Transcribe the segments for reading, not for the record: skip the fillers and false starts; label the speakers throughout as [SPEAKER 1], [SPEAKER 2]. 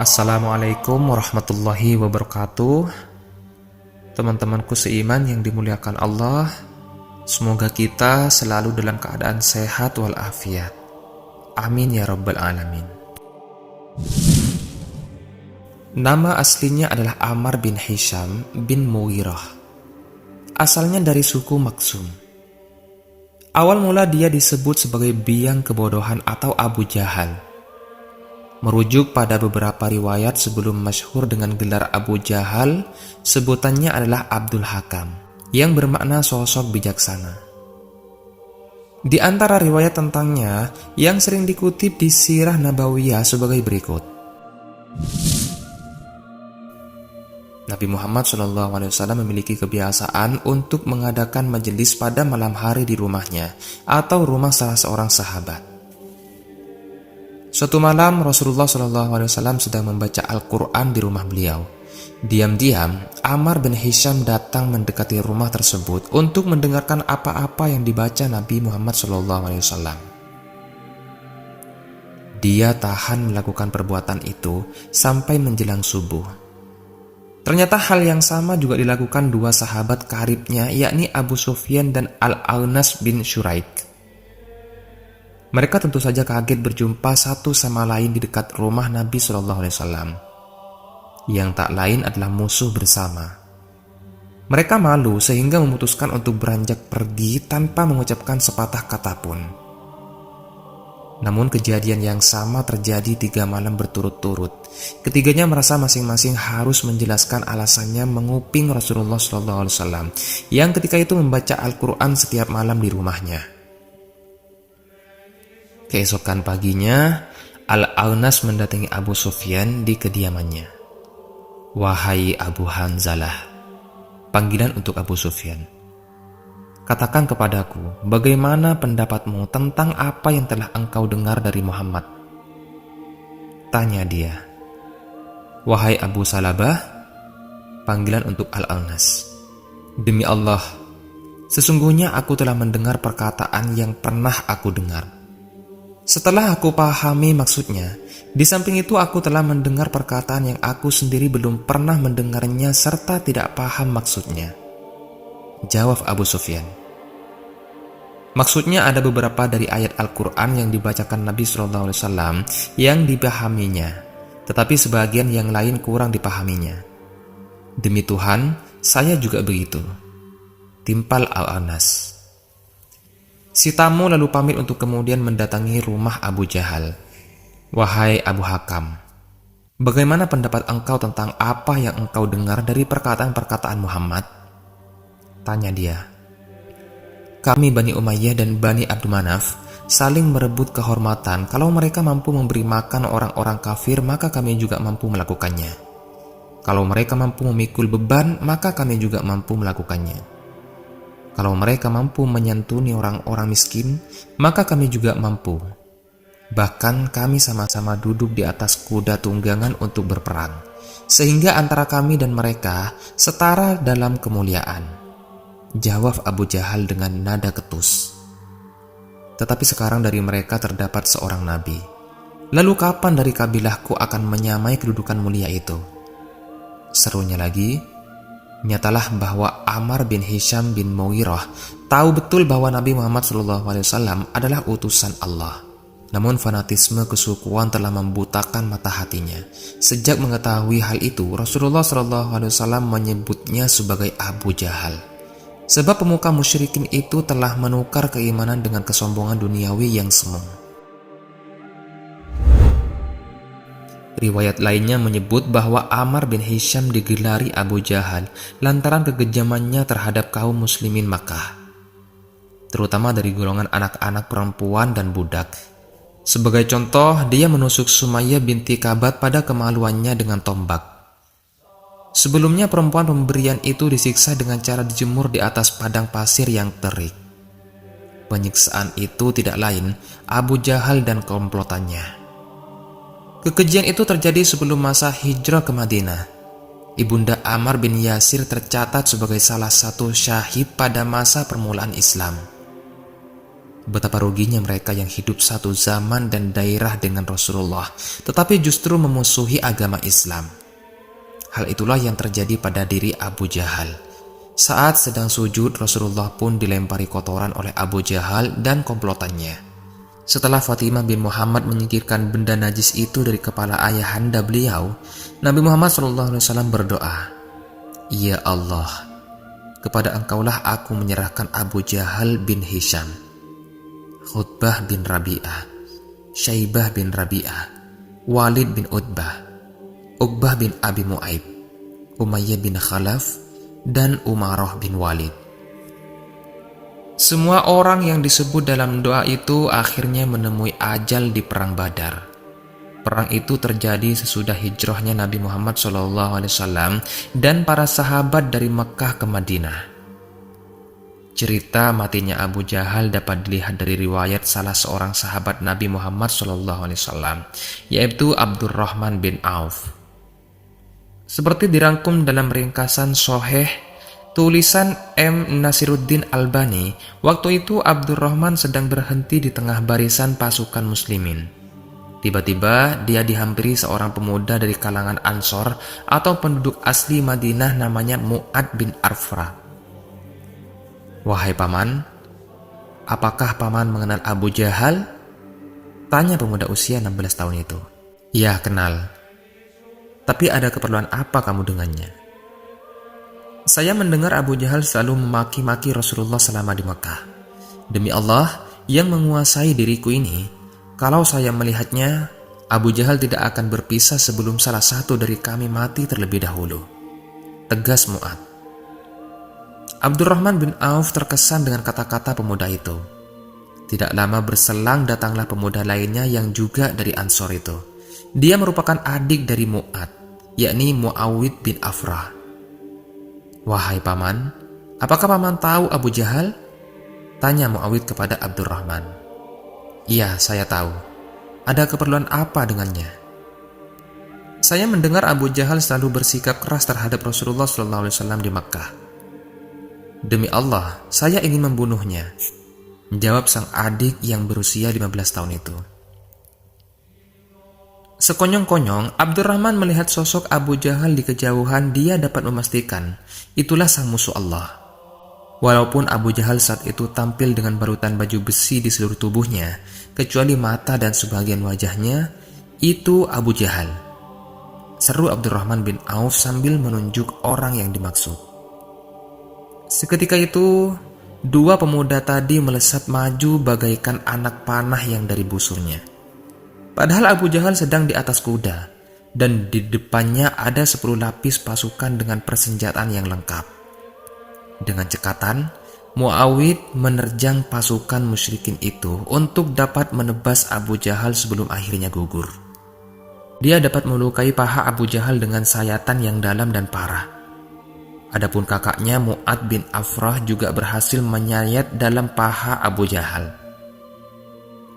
[SPEAKER 1] Assalamualaikum warahmatullahi wabarakatuh. Teman-temanku seiman yang dimuliakan Allah, semoga kita selalu dalam keadaan sehat walafiat. Amin ya rabbal alamin. Nama aslinya adalah Ammar bin Hisham bin Mughirah. Asalnya dari suku Maksum. Awal mula dia disebut sebagai biang kebodohan atau Abu Jahal. Merujuk pada beberapa riwayat sebelum masyhur dengan gelar Abu Jahal, sebutannya adalah Abdul Hakam, yang bermakna sosok bijaksana. Di antara riwayat tentangnya yang sering dikutip di Sirah Nabawiyah sebagai berikut. Nabi Muhammad SAW memiliki kebiasaan untuk mengadakan majelis pada malam hari di rumahnya atau rumah salah seorang sahabat. Suatu malam Rasulullah SAW sedang membaca Al-Quran di rumah beliau. Diam-diam, Ammar bin Hisham datang mendekati rumah tersebut untuk mendengarkan apa-apa yang dibaca Nabi Muhammad SAW. Dia tahan melakukan perbuatan itu sampai menjelang subuh. Ternyata hal yang sama juga dilakukan dua sahabat karibnya, yakni Abu Sufyan dan Al-Aunas bin Syuraik. Mereka tentu saja kaget berjumpa satu sama lain di dekat rumah Nabi SAW, yang tak lain adalah musuh bersama. Mereka malu sehingga memutuskan untuk beranjak pergi tanpa mengucapkan sepatah kata pun. Namun kejadian yang sama terjadi 3 malam berturut-turut. Ketiganya merasa masing-masing harus menjelaskan alasannya menguping Rasulullah SAW, yang ketika itu membaca Al-Quran setiap malam di rumahnya. Keesokan paginya, Al-Aunas mendatangi Abu Sufyan di kediamannya. "Wahai Abu Hanzalah," panggilan untuk Abu Sufyan, "katakan kepadaku, bagaimana pendapatmu tentang apa yang telah engkau dengar dari Muhammad?" Tanya dia. "Wahai Abu Salabah," panggilan untuk Al-Aunas, "demi Allah, sesungguhnya aku telah mendengar perkataan yang pernah aku dengar. Setelah aku pahami maksudnya, di samping itu aku telah mendengar perkataan yang aku sendiri belum pernah mendengarnya serta tidak paham maksudnya." Jawab Abu Sufyan, "Maksudnya ada beberapa dari ayat Al-Quran yang dibacakan Nabi SAW yang dipahaminya, tetapi sebagian yang lain kurang dipahaminya. Demi Tuhan, saya juga begitu." Timpal Al-Aunas. Si tamu lalu pamit untuk kemudian mendatangi rumah Abu Jahal. "Wahai Abu Hakam, bagaimana pendapat engkau tentang apa yang engkau dengar dari perkataan-perkataan Muhammad?" Tanya dia. "Kami Bani Umayyah dan Bani Abdul Manaf saling merebut kehormatan. Kalau mereka mampu memberi makan orang-orang kafir, maka kami juga mampu melakukannya. Kalau mereka mampu memikul beban, maka kami juga mampu melakukannya. Kalau mereka mampu menyantuni orang-orang miskin, maka kami juga mampu. Bahkan kami sama-sama duduk di atas kuda tunggangan untuk berperang, sehingga antara kami dan mereka setara dalam kemuliaan." Jawab Abu Jahal dengan nada ketus. "Tetapi sekarang dari mereka terdapat seorang nabi. Lalu kapan dari kabilahku akan menyamai kedudukan mulia itu?" Serunya lagi, "Nyatalah bahwa Ammar bin Hisham bin Mughirah tahu betul bahwa Nabi Muhammad SAW adalah utusan Allah. Namun fanatisme kesukuan telah membutakan mata hatinya. Sejak mengetahui hal itu, Rasulullah SAW menyebutnya sebagai Abu Jahal. Sebab pemuka musyrikin itu telah menukar keimanan dengan kesombongan duniawi yang semu." Riwayat lainnya menyebut bahwa Ammar bin Hisham digelari Abu Jahal lantaran kekejamannya terhadap kaum muslimin Makkah, terutama dari golongan anak-anak perempuan dan budak. Sebagai contoh, dia menusuk Sumayyah binti Kabat pada kemaluannya dengan tombak. Sebelumnya perempuan pemberian itu disiksa dengan cara dijemur di atas padang pasir yang terik. Penyiksaan itu tidak lain Abu Jahal dan komplotannya. Kekejian itu terjadi sebelum masa hijrah ke Madinah. Ibunda Ammar bin Yasir tercatat sebagai salah satu syahid pada masa permulaan Islam. Betapa ruginya mereka yang hidup satu zaman dan daerah dengan Rasulullah, tetapi justru memusuhi agama Islam. Hal itulah yang terjadi pada diri Abu Jahal. Saat sedang sujud, Rasulullah pun dilempari kotoran oleh Abu Jahal dan komplotannya. Setelah Fatimah bin Muhammad menyingkirkan benda najis itu dari kepala ayahanda beliau, Nabi Muhammad SAW berdoa, "Ya Allah, kepada Engkaulah aku menyerahkan Abu Jahal bin Hisham, Utbah bin Rabi'ah, Syaibah bin Rabi'ah, Walid bin Utbah, Uqbah bin Abi Mu'aib, Umayyah bin Khalaf, dan Umarah bin Walid." Semua orang yang disebut dalam doa itu akhirnya menemui ajal di Perang Badar. Perang itu terjadi sesudah hijrahnya Nabi Muhammad SAW dan para sahabat dari Mekkah ke Madinah. Cerita matinya Abu Jahal dapat dilihat dari riwayat salah seorang sahabat Nabi Muhammad SAW, yaitu Abdurrahman bin Auf. Seperti dirangkum dalam ringkasan Sahih tulisan M. Nasiruddin Albani, waktu itu Abdurrahman sedang berhenti di tengah barisan pasukan muslimin. Tiba-tiba dia dihampiri seorang pemuda dari kalangan Ansor atau penduduk asli Madinah namanya Mu'ad bin Arfra. "Wahai paman, apakah paman mengenal Abu Jahal?" tanya pemuda usia 16 tahun itu. "Ya, kenal. Tapi ada keperluan apa kamu dengannya?" "Saya mendengar Abu Jahal selalu memaki-maki Rasulullah selama di Mekah. Demi Allah yang menguasai diriku ini, kalau saya melihatnya, Abu Jahal tidak akan berpisah sebelum salah satu dari kami mati terlebih dahulu," tegas Mu'ad. Abdurrahman bin Auf terkesan dengan kata-kata pemuda itu. Tidak lama berselang datanglah pemuda lainnya yang juga dari Ansor itu. Dia merupakan adik dari Mu'ad, yakni Muawid bin Afrah. "Wahai paman, apakah paman tahu Abu Jahal?" tanya Muawid kepada Abdurrahman. "Iya, saya tahu. Ada keperluan apa dengannya?" "Saya mendengar Abu Jahal selalu bersikap keras terhadap Rasulullah SAW di Makkah. Demi Allah, saya ingin membunuhnya," jawab sang adik yang berusia 15 tahun itu. Sekonyong-konyong, Abdurrahman melihat sosok Abu Jahal di kejauhan. Dia dapat memastikan itulah sang musuh Allah. Walaupun Abu Jahal saat itu tampil dengan barutan baju besi di seluruh tubuhnya, kecuali mata dan sebagian wajahnya, itu Abu Jahal, seru Abdurrahman bin Auf sambil menunjuk orang yang dimaksud. Seketika itu, dua pemuda tadi melesat maju bagaikan anak panah yang dari busurnya. Padahal Abu Jahal sedang di atas kuda, dan di depannya ada 10 lapis pasukan dengan persenjataan yang lengkap. Dengan cekatan, Muawid menerjang pasukan musyrikin itu untuk dapat menebas Abu Jahal sebelum akhirnya gugur. Dia dapat melukai paha Abu Jahal dengan sayatan yang dalam dan parah. Adapun kakaknya Mu'ad bin Afrah juga berhasil menyayat dalam paha Abu Jahal.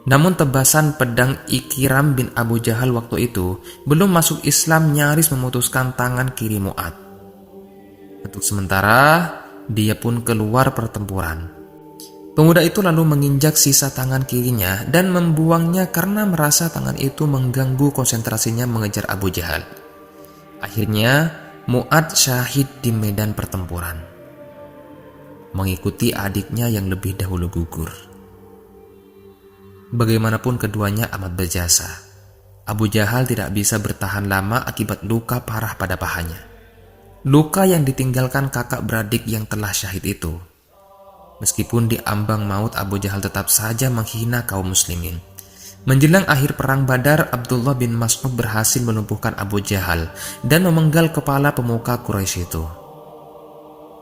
[SPEAKER 1] Namun tebasan pedang Ikiram bin Abu Jahal waktu itu belum masuk Islam nyaris memutuskan tangan kiri Mu'ad. Untuk sementara, dia pun keluar pertempuran. Pemuda itu lalu menginjak sisa tangan kirinya dan membuangnya karena merasa tangan itu mengganggu konsentrasinya mengejar Abu Jahal. Akhirnya, Mu'ad syahid di medan pertempuran, mengikuti adiknya yang lebih dahulu gugur. Bagaimanapun keduanya amat berjasa. Abu Jahal tidak bisa bertahan lama akibat luka parah pada pahanya. Luka yang ditinggalkan kakak beradik yang telah syahid itu. Meskipun di ambang maut, Abu Jahal tetap saja menghina kaum muslimin. Menjelang akhir perang Badar, Abdullah bin Mas'ud berhasil melumpuhkan Abu Jahal dan memenggal kepala pemuka Quraisy itu.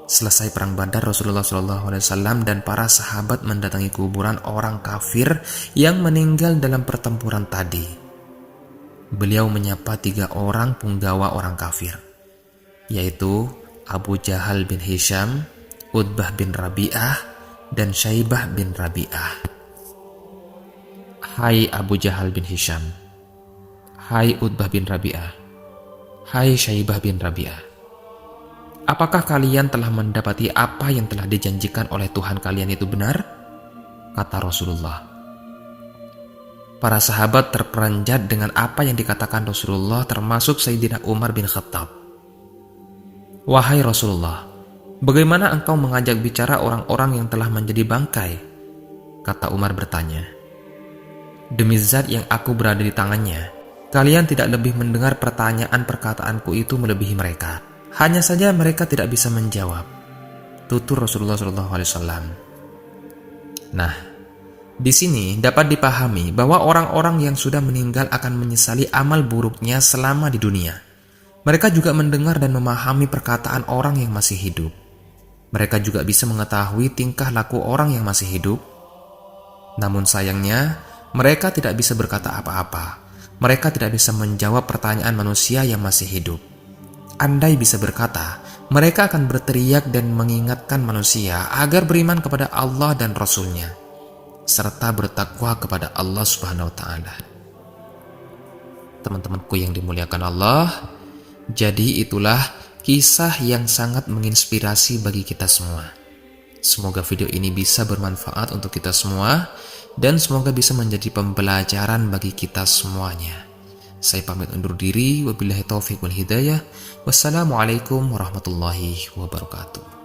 [SPEAKER 1] Selesai perang Badar, Rasulullah SAW dan para sahabat mendatangi kuburan orang kafir yang meninggal dalam pertempuran tadi. Beliau menyapa 3 orang punggawa orang kafir, yaitu Abu Jahal bin Hisham, Utbah bin Rabi'ah, dan Syaibah bin Rabi'ah. "Hai Abu Jahal bin Hisham, hai Utbah bin Rabi'ah, hai Syaibah bin Rabi'ah. Apakah kalian telah mendapati apa yang telah dijanjikan oleh Tuhan kalian itu benar? kata Rasulullah. Para sahabat terperanjat dengan apa yang dikatakan Rasulullah, termasuk Sayyidina Umar bin Khattab. Wahai Rasulullah, bagaimana engkau mengajak bicara orang-orang yang telah menjadi bangkai? Kata Umar bertanya. Demi zat yang aku berada di tangannya, kalian tidak lebih mendengar pertanyaan perkataanku itu melebihi mereka. Hanya saja mereka tidak bisa menjawab. Tutur Rasulullah SAW. Nah, di sini dapat dipahami bahwa orang-orang yang sudah meninggal akan menyesali amal buruknya selama di dunia. Mereka juga mendengar dan memahami perkataan orang yang masih hidup. Mereka juga bisa mengetahui tingkah laku orang yang masih hidup. Namun sayangnya, mereka tidak bisa berkata apa-apa. Mereka tidak bisa menjawab pertanyaan manusia yang masih hidup. Andai bisa berkata, mereka akan berteriak dan mengingatkan manusia agar beriman kepada Allah dan Rasul-Nya, serta bertakwa kepada Allah Subhanahu wa Ta'ala. Teman-temanku yang dimuliakan Allah, jadi itulah kisah yang sangat menginspirasi bagi kita semua. Semoga video ini bisa bermanfaat untuk kita semua, dan semoga bisa menjadi pembelajaran bagi kita semuanya. Saya pamit undur diri, wabillahi taufiq wal hidayah. Wassalamualaikum warahmatullahi wabarakatuh.